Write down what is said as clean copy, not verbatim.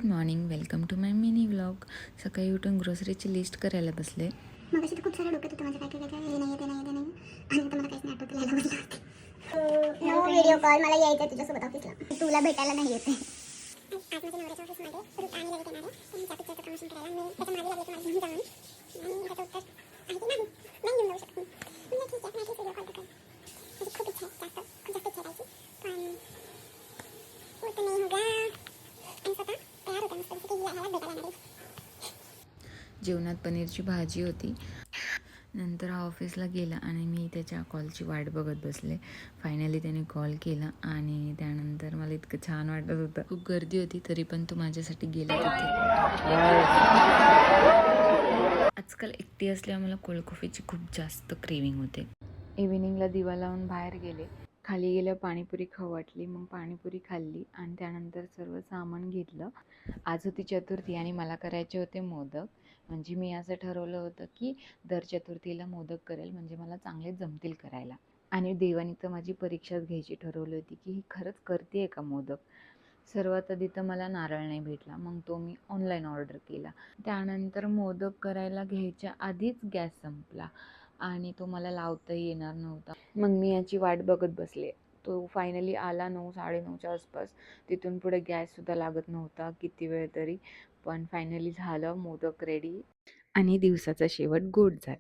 Good morning, welcome to my mini vlog. सकाळी उठून ग्रोसरीची list करायला बसले. मग अशी तर खूप सारं डोक्यात होतं माझं, काय काय हे नाही ते नाही ते नाही, आणि आता मला काहीच नाही आठवत, लिहायला बसलं. नो व्हिडिओ कॉल, मला यायचं तुझ्यासोबत ऑफिसला, तुला भेटायला नाही येते. आज माझ्या नवऱ्याच्या ऑफिसमध्ये रूट आणि लगेच येणार आहे, त्यांच्या पिक्चरचं प्रमोशन करायला मी त्याच्या मागे लागले की मला घेऊन जाऊन, आणि ह्याचं उत्तर आहे की नाही घेऊन जाऊ शकत. म्हणजे ठीक आहे, नाही व्हिडिओ कॉल करेल. माझी खूप इच्छा आहे, खूप जास्त इच्छा राहायची, पण वो तो नहीं होगा. आणि स्वतः तयार होते मस्त की ह्याला भेटायला येणार आहे. जेवणात पनीरची भाजी होती. नंतर हा ऑफिसला गेला आणि मी त्याच्या कॉलची वाट बघत बसले. फायनली त्याने कॉल केला आणि त्यानंतर मला इतकं छान वाटत होतं. खूप गर्दी होती तरी पण तो माझ्यासाठी गेला तिथे. आजकाल एकटी असल्यामुळे मला कोल्ड कॉफीची खूप जास्त क्रेविंग होते. इव्हिनिंगला दिवा लावून बाहेर गेले. खाली गेल्या पाणीपुरी खाऊ वाटली, मग पाणीपुरी खाल्ली आणि त्यानंतर सर्व सामान घेतलं. आज होती चतुर्थी आणि मला करायचे होते मोदक. म्हणजे मी असं ठरवलं होतं की दर चतुर्थीला मोदक करेल, म्हणजे मला चांगले जमतील करायला. आणि देवानी तर माझी परीक्षाच घ्यायची ठरवली होती की ही खरंच करते का मोदक. सर्वात आधी तर मला नारळ नाही भेटला, मग तो मी ऑनलाईन ऑर्डर केला. त्यानंतर मोदक करायला घ्यायच्या आधीच गॅस संपला आणि तो मला लावताही येणार नव्हता. मग मी याची वाट बघत बसले. तो फायनली आला 9-9:30च्या आसपास. तिथून पुढे गॅससुद्धा लागत नव्हता किती वेळ तरी. पण फायनली झालं मोदक रेडी आणि दिवसाचा शेवट गोड झाला.